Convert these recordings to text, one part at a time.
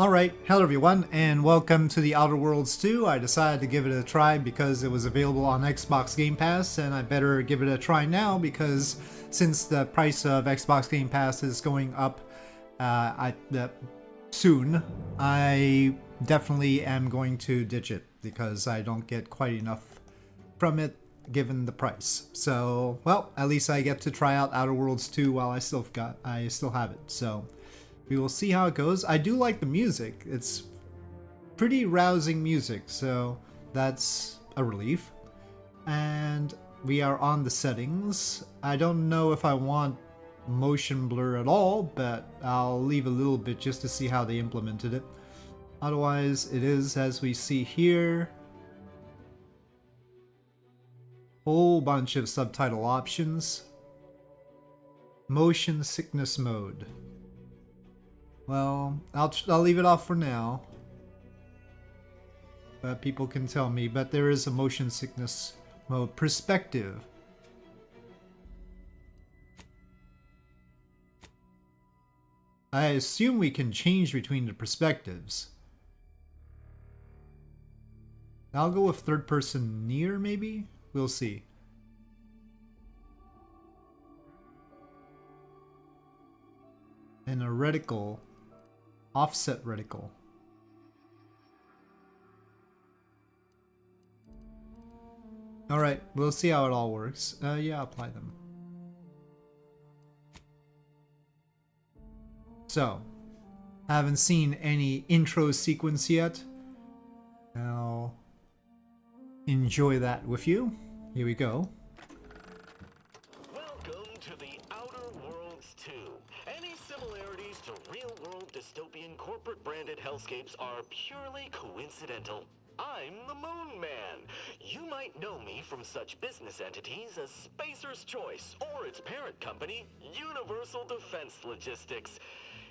Alright, hello everyone, and welcome to the Outer Worlds 2. I decided to give it a try because it was available on Xbox Game Pass, and I better give it a try now because since the price of Xbox Game Pass is going up soon, I definitely am going to ditch it because I don't get quite enough from it given the price. So, well, at least I get to try out Outer Worlds 2 while I still have it. So, we will see how it goes. I do like the music. It's pretty rousing music, so that's a relief. And we are on the settings. I don't know if I want motion blur at all, but I'll leave a little bit just to see how they implemented it. Otherwise, it is as we see here. Whole bunch of subtitle options. Motion sickness mode. Well, I'll leave it off for now. People can tell me, but there is a motion sickness mode. Perspective. I assume we can change between the perspectives. I'll go with third person near, maybe? We'll see. And a reticle. Offset reticle. Alright, we'll see how it all works. Yeah, apply them. So, haven't seen any intro sequence yet. I'll enjoy that with you. Here we go. Welcome to the Outer Worlds 2. Any similarities to real-world dystopian corporate-branded hellscapes are purely coincidental. I'm the Moon Man. You might know me from such business entities as Spacer's Choice or its parent company, Universal Defense Logistics.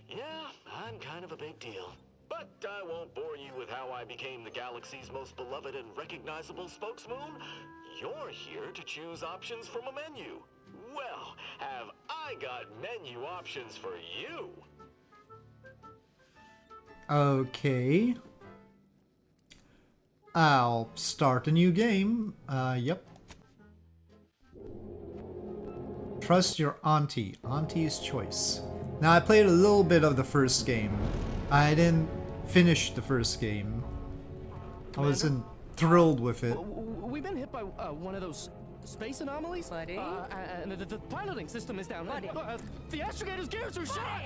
Yeah, I'm kind of a big deal. But I won't bore you with how I became the galaxy's most beloved and recognizable spokesmoon. You're here to choose options from a menu. Well, have I got menu options for you? Okay. I'll start a new game. Yep. Trust your auntie. Auntie's choice. Now, I played a little bit of the first game. I didn't finish the first game. I wasn't thrilled with it. We've been hit by one of those space anomalies. Buddy? And the piloting system is down. Buddy? The astrogator's gears are shot!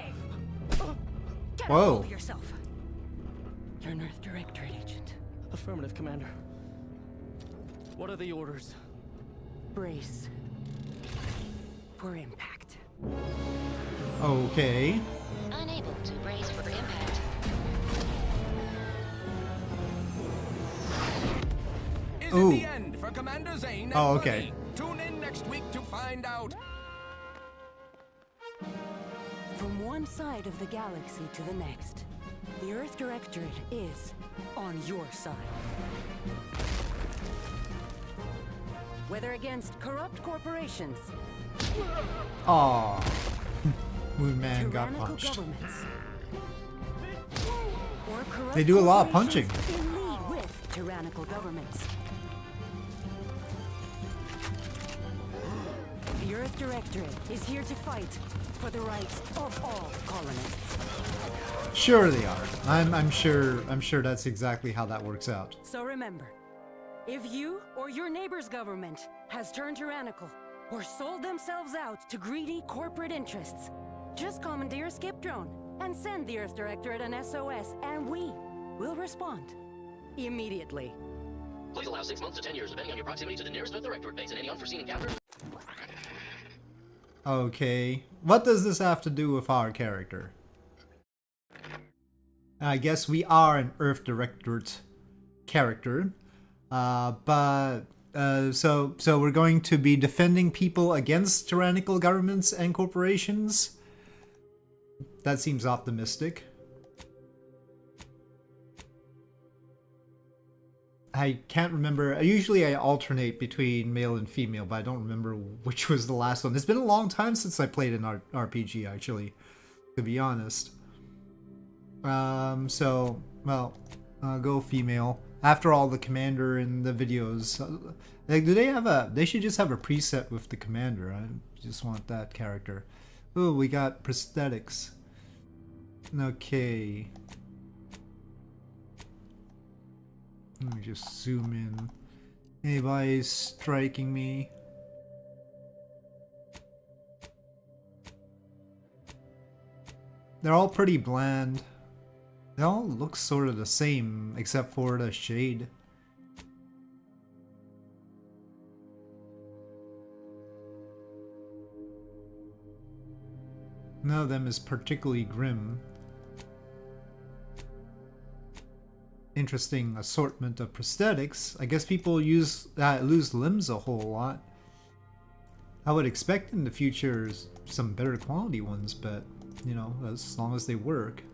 Get Whoa. a hold of yourself. You're an Earth Directorate agent. Affirmative, Commander. What are the orders? Brace for impact. Okay. Unable to brace for impact. Is Ooh. it the end for Commander Zane? and Oh, okay. Buddy? Tune in next week to find out. From one side of the galaxy to the next, the Earth Directorate is on your side. Whether against corrupt corporations, Aww. Moon Man got tyrannical punched. governments, or corrupt They do a lot of punching. corporations in league with tyrannical governments. The Earth Directorate is here to fight for the rights of all colonists. Sure they are. I'm sure that's exactly how that works out. So remember, if you or your neighbor's government has turned tyrannical or sold themselves out to greedy corporate interests, just commandeer a skip drone and send the Earth Directorate an SOS, and we will respond immediately. Please allow 6 months to 10 years, depending on your proximity to the nearest Earth Directorate base and any unforeseen encounters. Okay. What does this have to do with our character? I guess we are an Earth Directorate character. So we're going to be defending people against tyrannical governments and corporations? That seems optimistic. I can't remember. Usually I alternate between male and female, but I don't remember which was the last one. It's been a long time since I played an RPG, actually, to be honest. So, well, go female. After all, the commander in the videos, like, do they have a? They should just have a preset with the commander. I just want that character. Ooh, we got prosthetics. Okay. Let me just zoom in. Anybody's striking me? They're all pretty bland. They all look sort of the same, except for the shade. None of them is particularly grim. Interesting assortment of prosthetics. I guess people lose limbs a whole lot. I would expect in the future some better quality ones, but you know, as long as they work.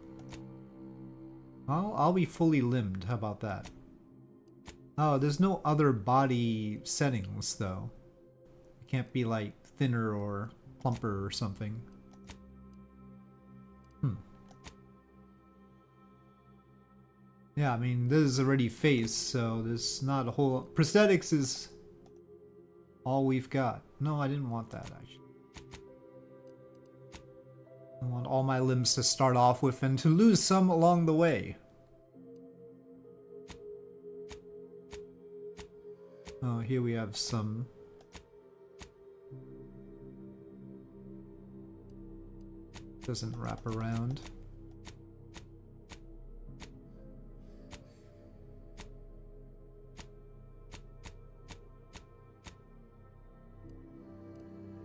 I'll be fully limbed. How about that? Oh, there's no other body settings though. It can't be like thinner or plumper or something. Yeah, I mean, this is already face, so there's not a whole... Prosthetics is all we've got. No, I didn't want that, actually. I want all my limbs to start off with and to lose some along the way. Oh, here we have some... Doesn't wrap around.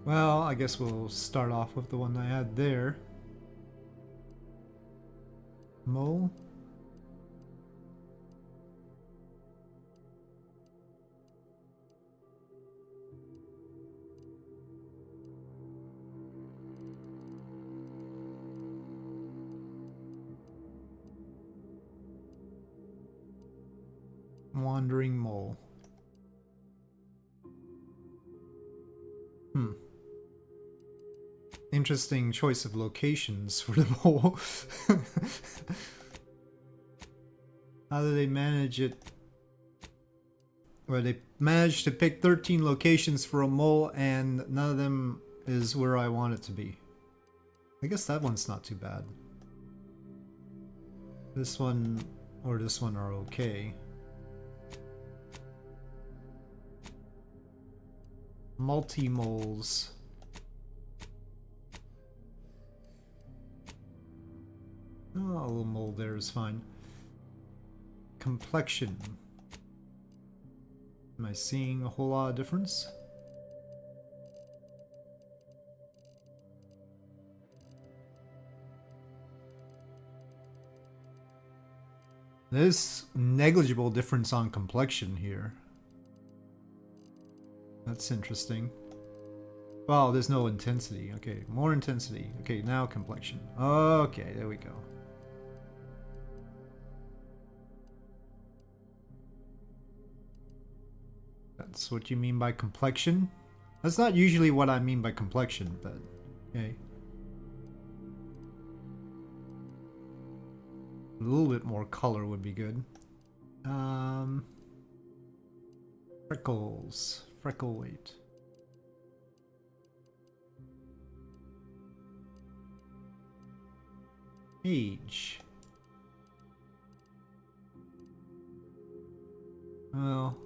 Well, I guess we'll start off with the one I had there. Mole. Wandering mole. Interesting choice of locations for the mole. How do they manage it? Well, they managed to pick 13 locations for a mole, and none of them is where I want it to be. I guess that one's not too bad. This one or this one are okay. Multi-moles. Oh, a little mole there is fine. Complexion. Am I seeing a whole lot of difference? There's negligible difference on complexion here. That's interesting. Wow, there's no intensity. Okay, more intensity. Okay, now complexion. Okay, there we go. That's what you mean by complexion? That's not usually what I mean by complexion, but okay. A little bit more color would be good. Freckles. Freckle weight. Age. Well,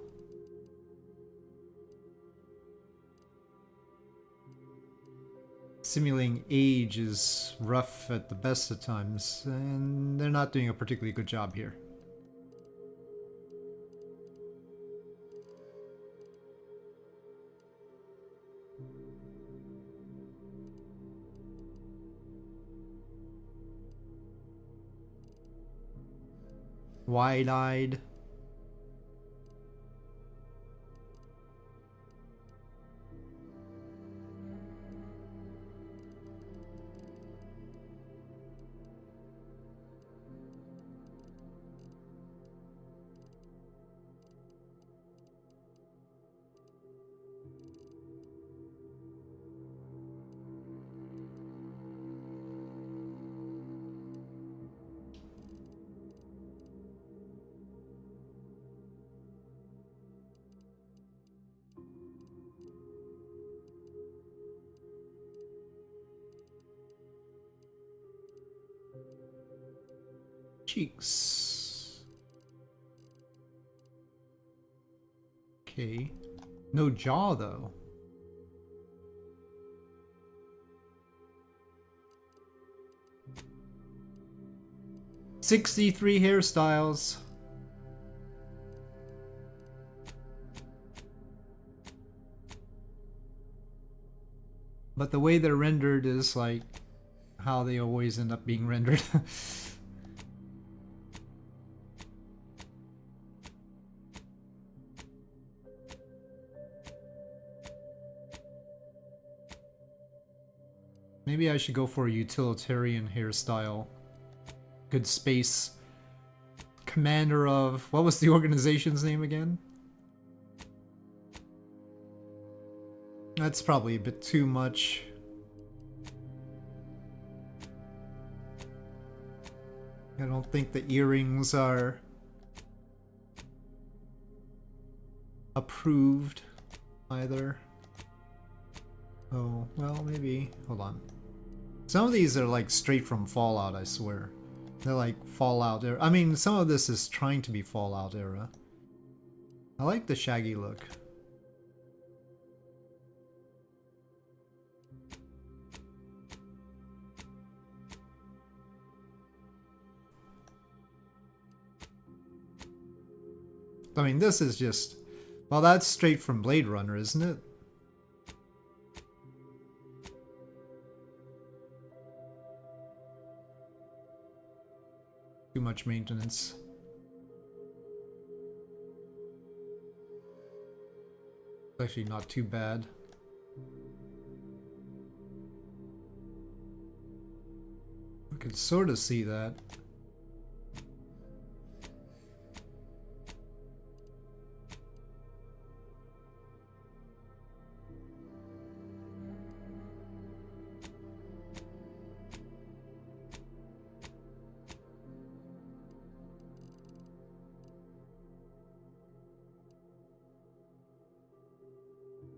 simulating age is rough at the best of times, and they're not doing a particularly good job here. Wide-eyed. Cheeks. Okay. No jaw though. "63 hairstyles." But the way they're rendered is like how they always end up being rendered. Maybe I should go for a utilitarian hairstyle. Good space. Commander of... what was the organization's name again? That's probably a bit too much. I don't think the earrings are approved either. Oh, well, maybe. Hold on. Some of these are like straight from Fallout, I swear. They're like Fallout era. I mean, some of this is trying to be Fallout era. I like the shaggy look. I mean, this is just... well, that's straight from Blade Runner, isn't it? Too much maintenance. It's actually not too bad. I could sort of see that.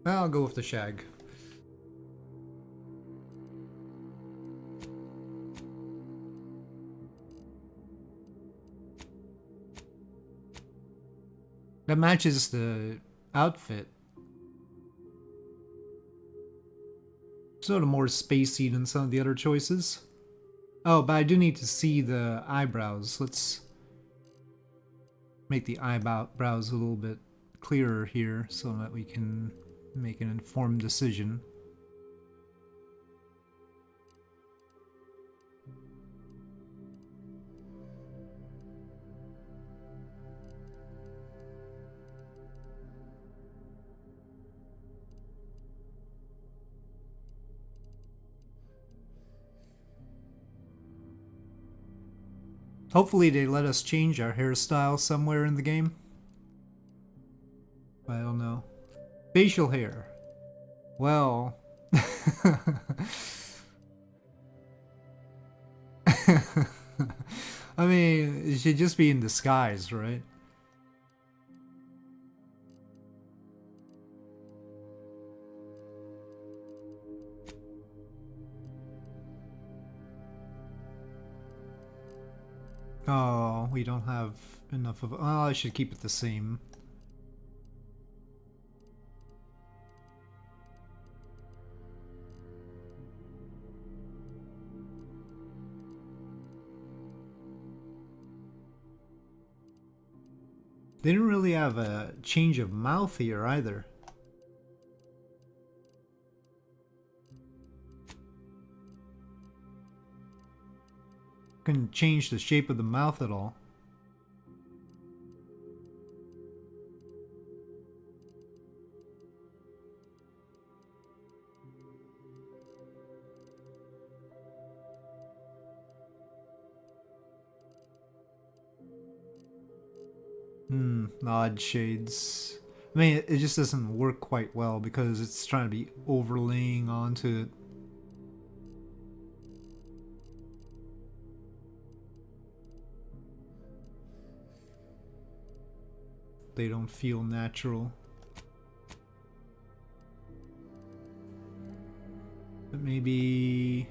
I'll go with the shag. That matches the outfit. Sort of more spacey than some of the other choices. Oh, but I do need to see the eyebrows. Let's make the eyebrows a little bit clearer here so that we can make an informed decision. Hopefully they let us change our hairstyle somewhere in the game. I don't know. Facial hair. Well... I mean, it should just be in disguise, right? Oh, we don't have enough of... oh, I should keep it the same. They didn't really have a change of mouth here either. Couldn't change the shape of the mouth at all. Odd shades. I mean, it just doesn't work quite well because it's trying to be overlaying onto it. They don't feel natural. But maybe...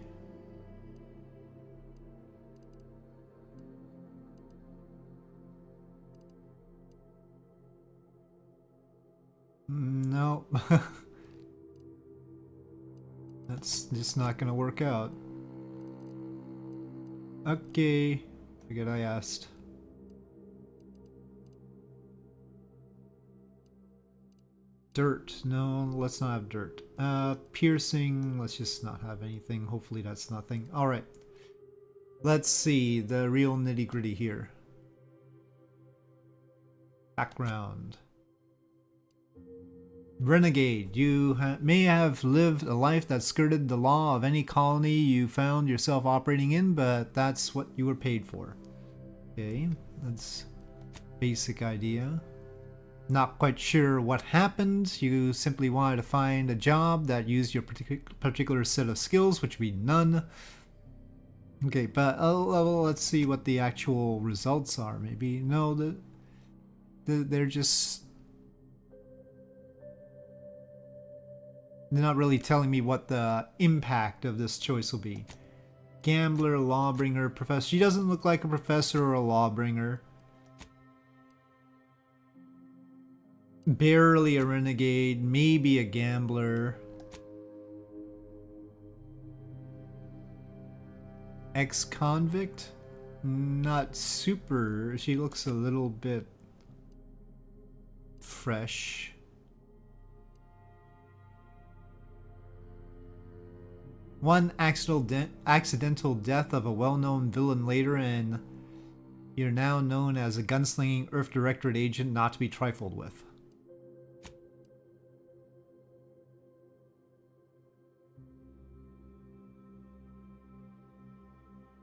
no. That's just not gonna work out. Okay. Forget I asked. Dirt. No, let's not have dirt. Piercing. Let's just not have anything. Hopefully that's nothing. Alright. Let's see the real nitty gritty here. Background. Renegade. You may have lived a life that skirted the law of any colony you found yourself operating in, but that's what you were paid for. Okay, that's basic idea. Not quite sure what happened. You simply wanted to find a job that used your particular set of skills, which would be none. Okay, but let's see what the actual results are. Maybe no, they're just. They're not really telling me what the impact of this choice will be. Gambler, lawbringer, professor. She doesn't look like a professor or a lawbringer. Barely a renegade, maybe a gambler. Ex-convict? Not super. She looks a little bit fresh. One accidental death of a well-known villain later, and you're now known as a gunslinging Earth Directorate agent not to be trifled with.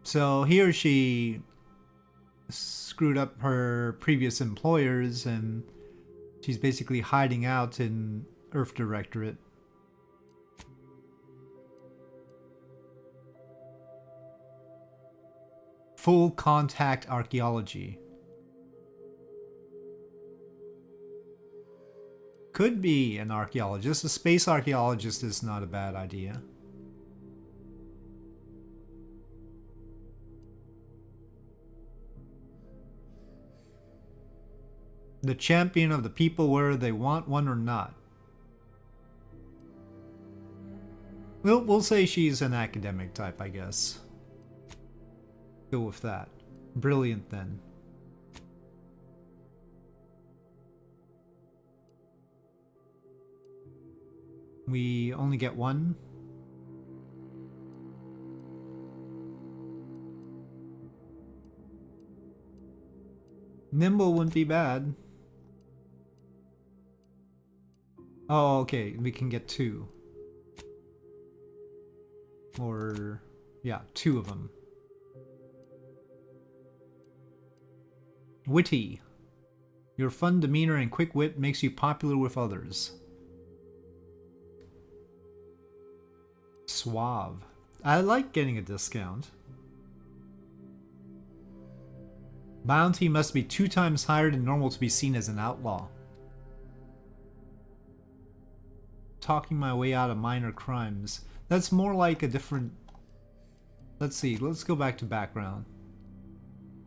So he or she screwed up her previous employers, and she's basically hiding out in Earth Directorate. Full contact archaeology. Could be an archaeologist. A space archaeologist is not a bad idea. The champion of the people, whether they want one or not. We'll say she's an academic type, I guess. Go with that. Brilliant then. We only get one. Nimble wouldn't be bad. Oh, okay. We can get two. Or, yeah, two of them. Witty. Your fun demeanor and quick wit makes you popular with others. Suave. I like getting a discount. Bounty must be 2 times higher than normal to be seen as an outlaw. Talking my way out of minor crimes. That's more like a different... Let's see, let's go back to background.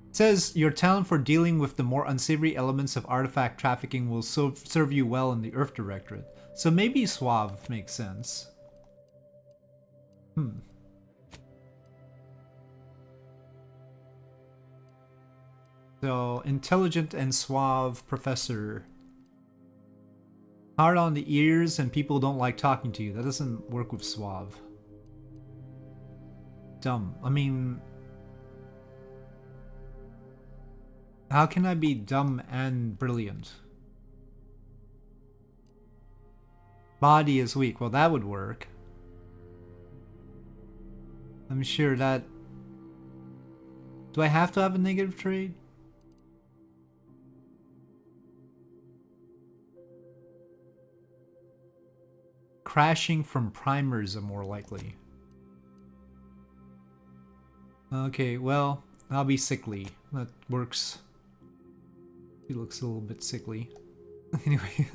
It says, your talent for dealing with the more unsavory elements of artifact trafficking will serve you well in the Earth Directorate. So maybe Suave makes sense. So, intelligent and suave professor. Hard on the ears and people don't like talking to you. That doesn't work with suave. Dumb. I mean... How can I be dumb and brilliant? Body is weak. Well, that would work. I'm sure that... Do I have to have a negative trait? Crashing from primers are more likely. Okay, well, I'll be sickly. That works. He looks a little bit sickly. Anyway,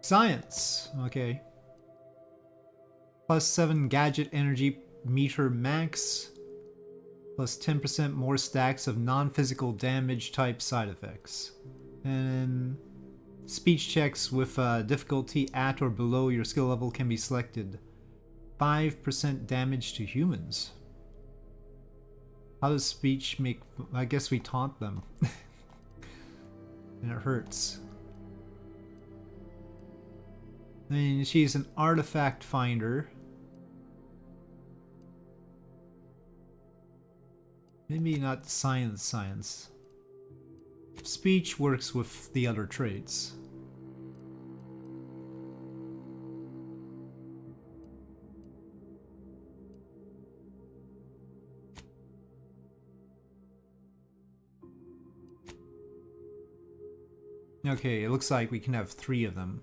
science. Okay. +7 gadget energy meter max. Plus 10% more stacks of non-physical damage type side effects. And speech checks with difficulty at or below your skill level can be selected. 5% damage to humans. How does speech make... I guess we taunt them. And it hurts. I mean, she's an artifact finder. Maybe not science. Speech works with the other traits. Okay, it looks like we can have 3 of them.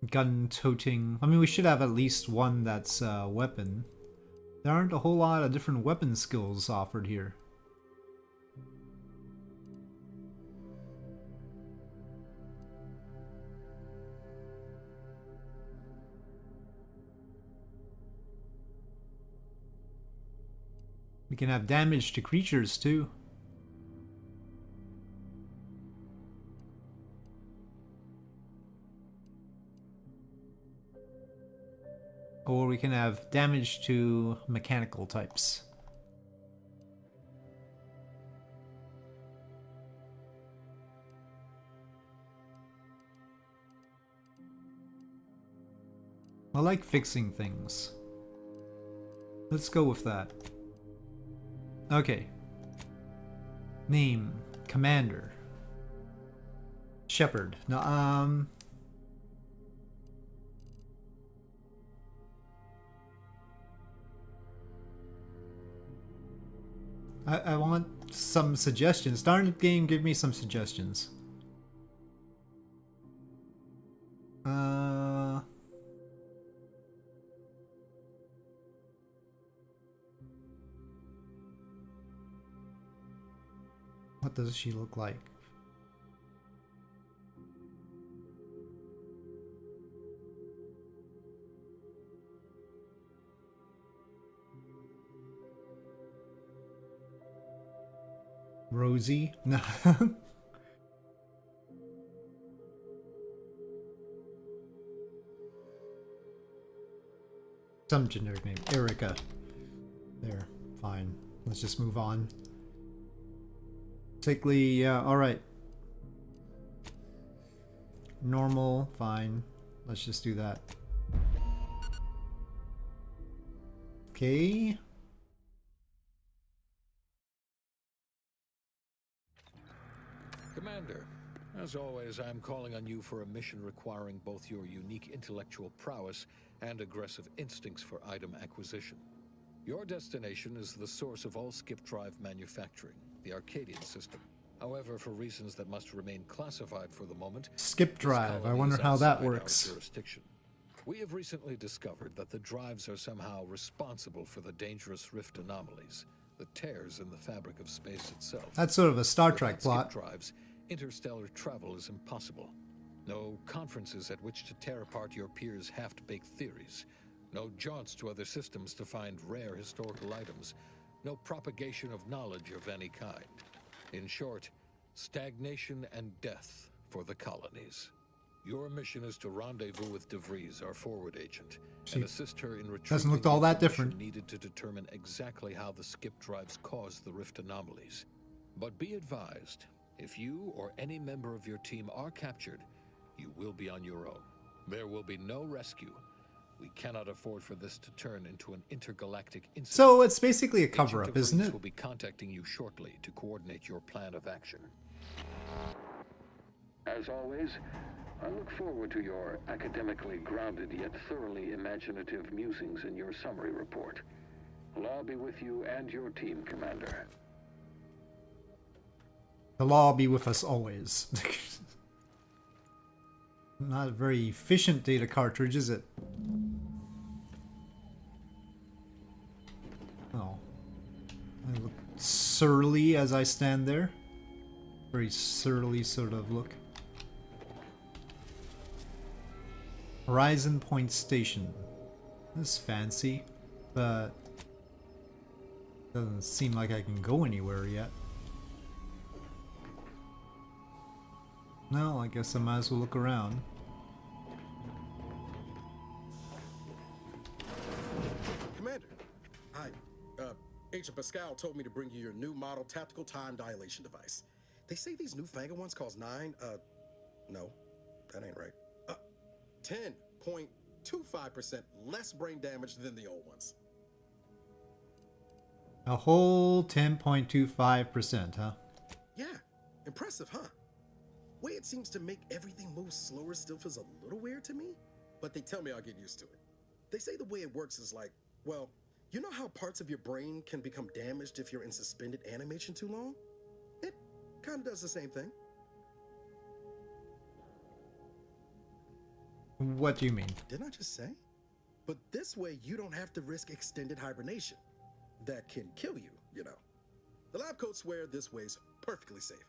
Gun toting. I mean, we should have at least one that's a weapon. There aren't a whole lot of different weapon skills offered here. We can have damage to creatures too. Or we can have damage to mechanical types. I like fixing things. Let's go with that. Okay. Name. Commander. Shepard. No, I want some suggestions. Darn it, game, give me some suggestions. What does she look like? Rosie? No. Some generic name. Erica. There. Fine. Let's just move on. Sickly, yeah, alright. Normal, fine. Let's just do that. Okay. Commander, as always, I'm calling on you for a mission requiring both your unique intellectual prowess and aggressive instincts for item acquisition. Your destination is the source of all skip drive manufacturing, the Arcadian system. However, for reasons that must remain classified for the moment, Skip drive. I wonder how that works. We have recently discovered that the drives are somehow responsible for the dangerous rift anomalies, the tears in the fabric of space itself. That's sort of a Star Trek plot. Drives, interstellar travel is impossible. No conferences at which to tear apart your peers' half-baked theories. No jaunts to other systems to find rare historical items. No propagation of knowledge of any kind. In short, stagnation and death for the colonies. Your mission is to rendezvous with DeVries, our forward agent, and assist her in retrieving doesn't look all that different. Needed to determine exactly how the skip drives caused the rift anomalies. But be advised, if you or any member of your team are captured, you will be on your own. There will be no rescue. We cannot afford for this to turn into an intergalactic incident. So it's basically a cover-up, isn't it? Will be contacting you shortly to coordinate your plan of action. As always, I look forward to your academically grounded yet thoroughly imaginative musings in your summary report. Law be with you and your team, Commander. The law be with us always. Not a very efficient data cartridge, is it? Oh. I look surly as I stand there. Very surly sort of look. Horizon Point Station. This is fancy, but doesn't seem like I can go anywhere yet. No, I guess I might as well look around. Commander, hi. Agent Pascal told me to bring you your new model tactical time dilation device. They say these newfangled ones cause no, that ain't right. 10.25% less brain damage than the old ones. A whole 10.25%, huh? Yeah, impressive, huh? Way it seems to make everything move slower still feels a little weird to me, but they tell me I'll get used to it. They say the way it works is like, well, you know how parts of your brain can become damaged if you're in suspended animation too long? It kind of does the same thing. What do you mean? Didn't I just say? But this way you don't have to risk extended hibernation. That can kill you, you know. The lab coats swear this way's perfectly safe.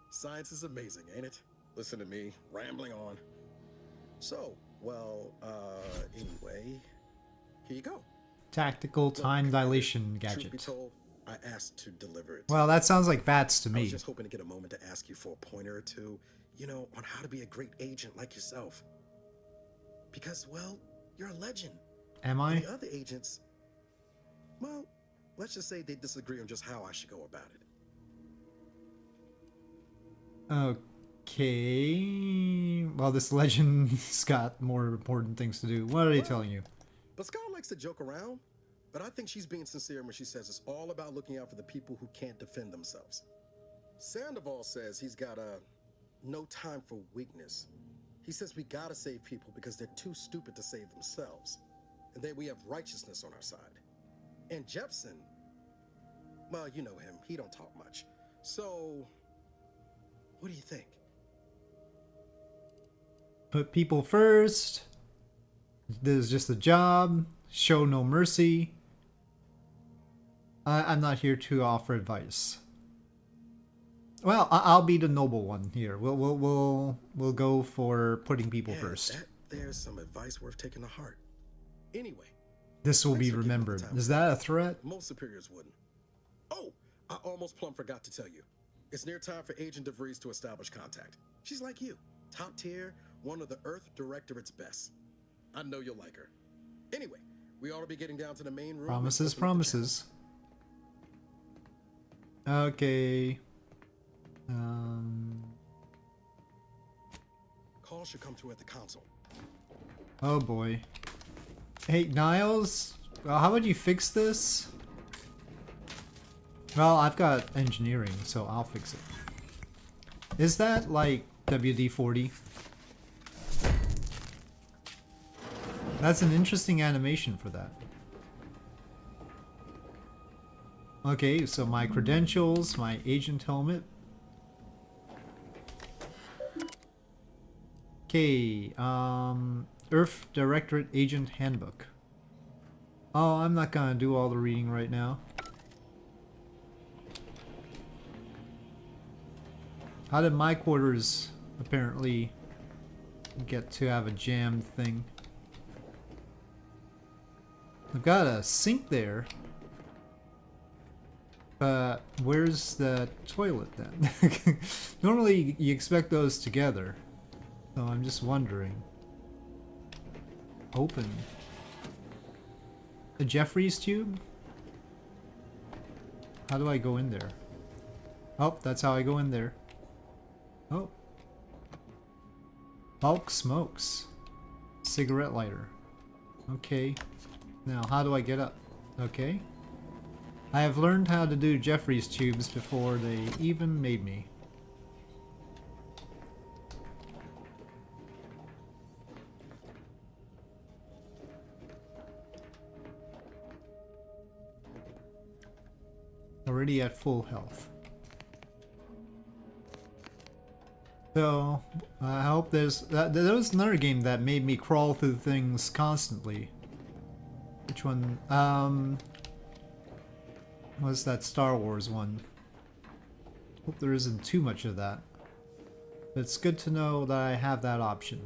Science is amazing, ain't it? Listen to me, rambling on. So, well, anyway, here you go. Tactical time dilation gadget. Truth be told, I asked to deliver it. Well, that sounds like VATS to I me. was just hoping to get a moment to ask you for a pointer or two, you know, on how to be a great agent like yourself. Because, well, you're a legend. Am I? And the other agents, well, let's just say they disagree on just how I should go about it. Okay. Well, this legend's got more important things to do. What are they telling you? Pascal likes to joke around, but I think she's being sincere when she says it's all about looking out for the people who can't defend themselves. Sandoval says he's got no time for weakness. He says we gotta save people because they're too stupid to save themselves. And then we have righteousness on our side. And Jepson, well, you know him, he don't talk much. So, what do you think? Put people first. This is just a job. Show no mercy. I'm not here to offer advice. Well, I'll be the noble one here. We'll go for putting people first. There's some advice worth taking to heart. Anyway, this will be remembered. Is that a threat? Most superiors wouldn't. Oh, I almost plumb forgot to tell you. It's near time for Agent DeVries to establish contact. She's like you, top tier, one of the Earth Directorate's best. I know you'll like her. Anyway, we ought to be getting down to the main room. Promises. Okay. Call should come through at the console. Oh boy. Hey, Niles, well, how would you fix this? Well, I've got engineering, so I'll fix it. Is that like WD-40? That's an interesting animation for that. Okay, so my credentials, my agent helmet. Okay, Earth Directorate Agent Handbook. Oh, I'm not gonna do all the reading right now. How did my quarters apparently get to have a jammed thing? I've got a sink there. But where's the toilet then? Normally you expect those together. So I'm just wondering. Open. A Jeffries tube? How do I go in there? Oh, that's how I go in there. Oh. Bulk smokes. Cigarette lighter. Okay. Now, how do I get up? Okay. I have learned how to do Jeffries tubes before they even made me. Already at full health. So, I hope there's... There was another game that made me crawl through things constantly. Which one? Was that Star Wars one? Hope there isn't too much of that. But it's good to know that I have that option.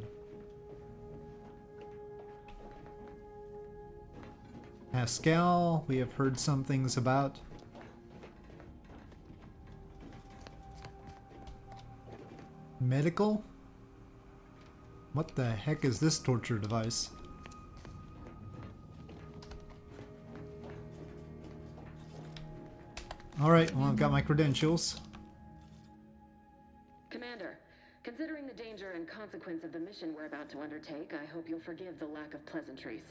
Pascal, we have heard some things about. Medical? What the heck is this torture device? Alright, well I've got my credentials. Commander, considering the danger and consequence of the mission we're about to undertake, I hope you'll forgive the lack of pleasantries.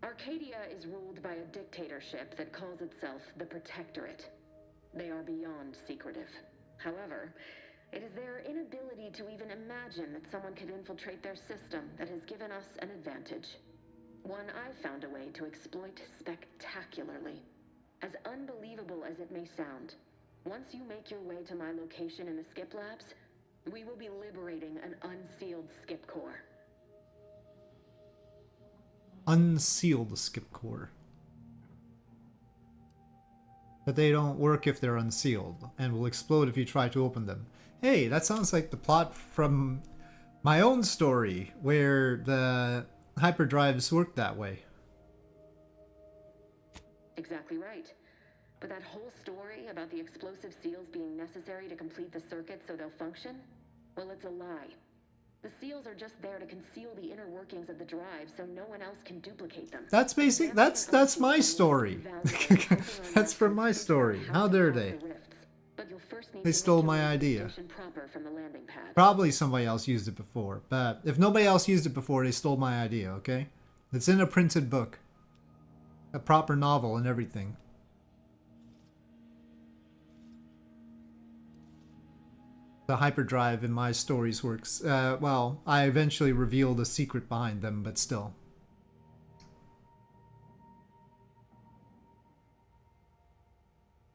Arcadia is ruled by a dictatorship that calls itself the Protectorate. They are beyond secretive. However, it is their inability to even imagine that someone could infiltrate their system that has given us an advantage. One I've found a way to exploit spectacularly. As unbelievable as it may sound, once you make your way to my location in the Skip Labs, we will be liberating an unsealed Skip Core. Unsealed skip core. But they don't work if they're unsealed, and will explode if you try to open them. Hey, that sounds like the plot from my own story, where the hyperdrives work that way. Exactly right. But that whole story about the explosive seals being necessary to complete the circuit so they'll function? Well, it's a lie. The seals are just there to conceal the inner workings of the drive so no one else can duplicate them. That's basic. That's my story. That's from my story. How dare they? They stole my idea. Probably somebody else used it before, but if nobody else used it before, they stole my idea, okay? It's in a printed book. A proper novel and everything. The hyperdrive in my stories works. Well, I eventually revealed a secret behind them, but still.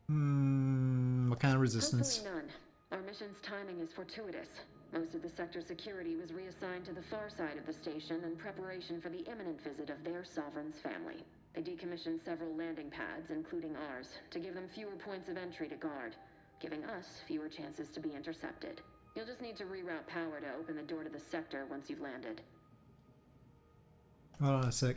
What kind of resistance? Hopefully none. Our mission's timing is fortuitous. Most of the sector's security was reassigned to the far side of the station in preparation for the imminent visit of their sovereign's family. They decommissioned several landing pads, including ours, to give them fewer points of entry to guard, giving us fewer chances to be intercepted. You'll just need to reroute power to open the door to the sector once you've landed. Hold on a sec.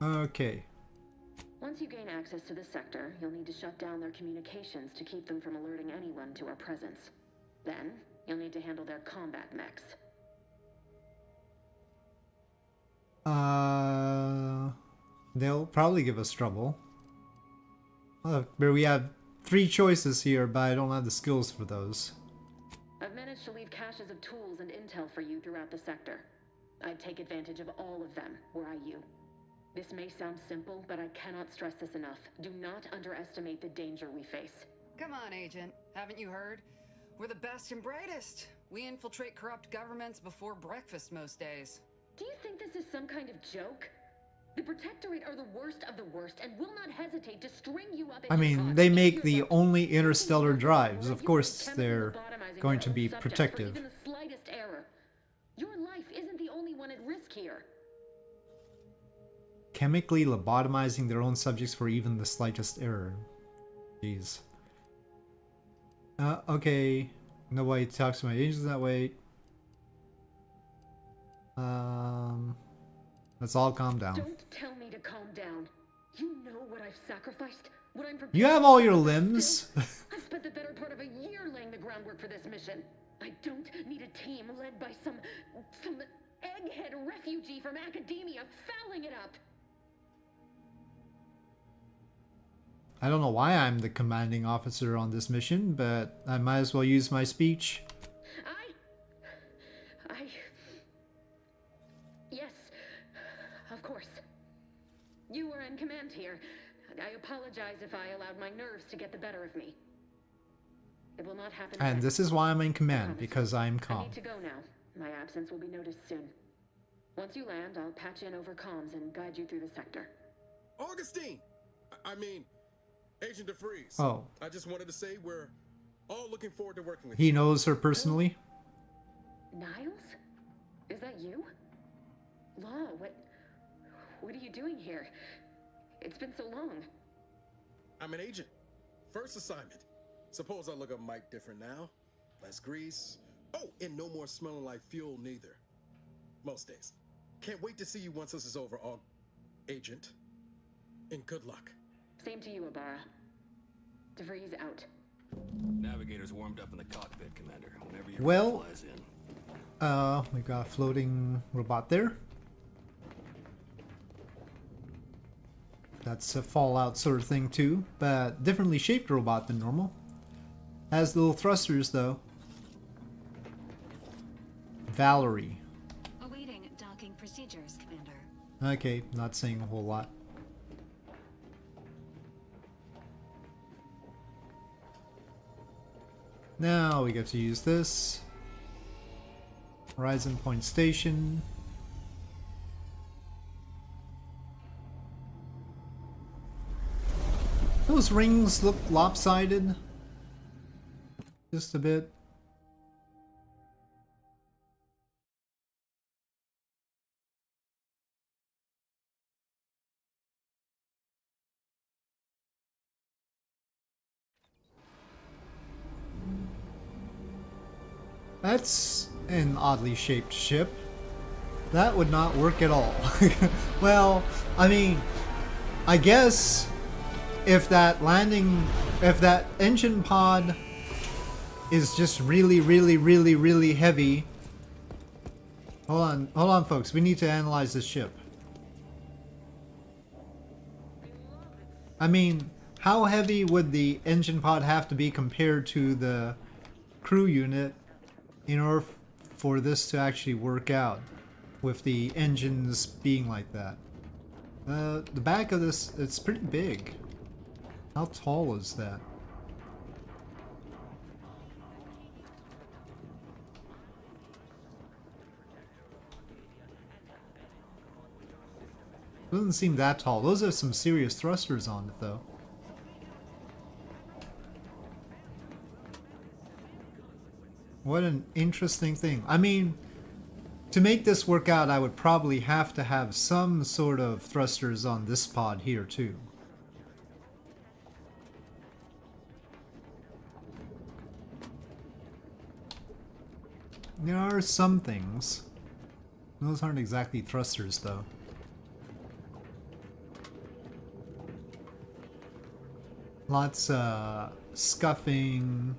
Okay. Once you gain access to the sector, you'll need to shut down their communications to keep them from alerting anyone to our presence. Then, you'll need to handle their combat mechs. They'll probably give us trouble. Look, we have 3 choices here, but I don't have the skills for those. I've managed to leave caches of tools and intel for you throughout the sector. I'd take advantage of all of them, were I you. This may sound simple, but I cannot stress this enough. Do not underestimate the danger we face. Come on, Agent. Haven't you heard? We're the best and brightest. We infiltrate corrupt governments before breakfast most days. Do you think this is some kind of joke? The Protectorate are the worst of the worst and will not hesitate to string you up. I mean, they make the only interstellar drives. Of course, they're going to be protective. Even the slightest error. Your life isn't the only one at risk here. Chemically lobotomizing their own subjects for even the slightest error. Jeez. Okay. Nobody talks to my agents that way. Let's all calm down. Don't tell me to calm down. You know what I've sacrificed? What I'm You have all your limbs. I've spent the better part of a year laying the groundwork for this mission. I don't need a team led by some egghead refugee from academia fouling it up. I don't know why I'm the commanding officer on this mission, but I might as well use my speech. Yes, of course. You were in command here. I apologize if I allowed my nerves to get the better of me. It will not happen And again. this is why I'm in command, because I'm I calm. need to go now. My absence will be noticed soon. Once you land, I'll patch in over comms and guide you through the sector. Augustine! I mean, Agent DeFreeze. Oh. I just wanted to say we're all looking forward to working with He you. knows her personally? Niles? Is that you? Law, what are you doing here? It's been so long. I'm an agent. First assignment. Suppose I look a mite different now. Less grease. Oh, and no more smelling like fuel neither. Most days. Can't wait to see you once this is over, Agent. And good luck. Same to you, Ibarra. DeVries out. Navigator's warmed up in the cockpit, Commander. Whenever your Well, flies in. We got a floating robot there. That's a Fallout sort of thing too, but differently shaped robot than normal. Has little thrusters though. Valerie. Awaiting docking procedures, Commander. Okay, not saying a whole lot. Now we get to use this. Horizon Point Station. Those rings look lopsided. Just a bit. That's an oddly shaped ship. That would not work at all. Well, I mean, I guess if that engine pod is just really heavy. Hold on folks, we need to analyze this ship. I mean, how heavy would the engine pod have to be compared to the crew unit in order for this to actually work out with the engines being like that? The back of this, it's pretty big. How tall is that? Doesn't seem that tall. Those are some serious thrusters on it though. What an interesting thing. I mean, to make this work out, I would probably have to have some sort of thrusters on this pod here too. There are some things. Those aren't exactly thrusters though. Lots scuffing.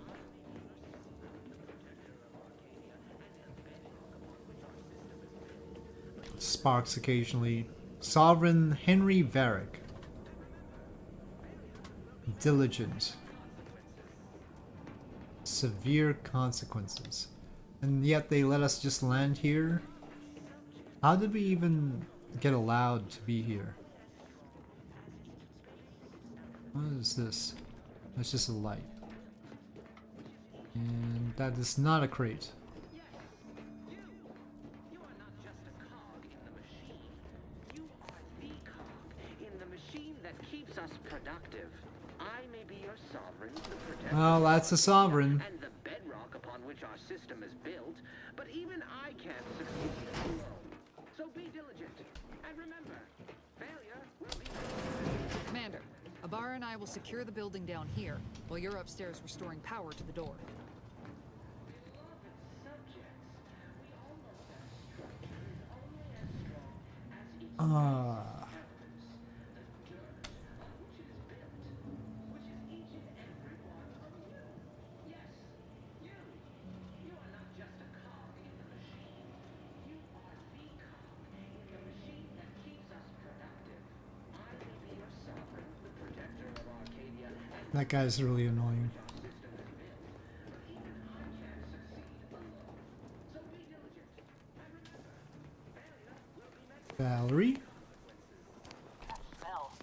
Sparks occasionally. Sovereign Henry Varick. Diligent. Severe consequences. And yet they let us just land here? How did we even get allowed to be here? What is this? That's just a light. And that is not a crate. Well, that's a sovereign. And the bedrock upon which our system is built, but even I can't succeed alone. So be diligent, and remember, failure will be... Commander, Ibarra and I will secure the building down here, while you're upstairs restoring power to the door. That guy's really annoying. Valerie? Smell.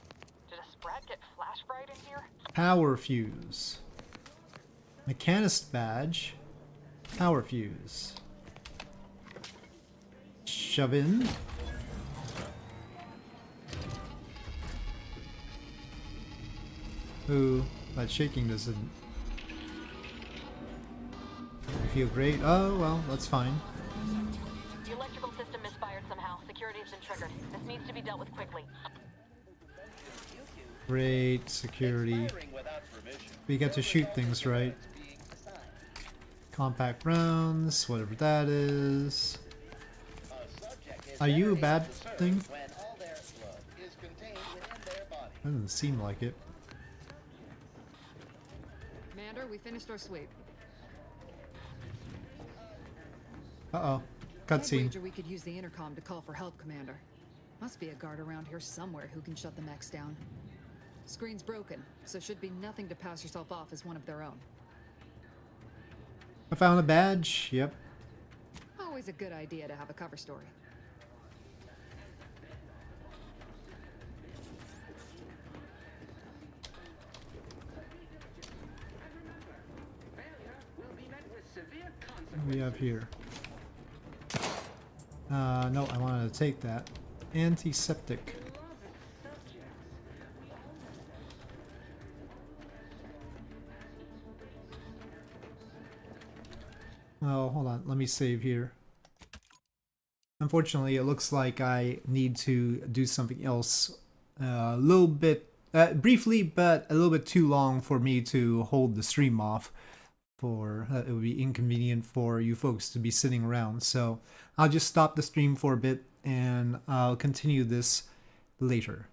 Did a sprat get flash fried in here? Power fuse. Mechanist badge. Power fuse. shove in. Ooh, that shaking doesn't feel great. Oh, well, that's fine. The electrical system misfired somehow. Security has been triggered. This needs to be dealt with quickly. Great security. We get to shoot things, right? Compact rounds, whatever that is. Are you a bad thing? Doesn't seem like it. Commander, we finished our sweep. Uh-oh. I'd Cutscene. wager we could use the intercom to call for help, Commander. Must be a guard around here somewhere who can shut the mechs down. Screen's broken, so should be nothing to pass yourself off as one of their own. I found a badge. Yep. Always a good idea to have a cover story. What do we have here? No, I wanted to take that. Antiseptic. Oh, hold on. Let me save here. Unfortunately, it looks like I need to do something else a little bit, briefly, but a little bit too long for me to hold the stream off. It would be inconvenient for you folks to be sitting around. So I'll just stop the stream for a bit and I'll continue this later.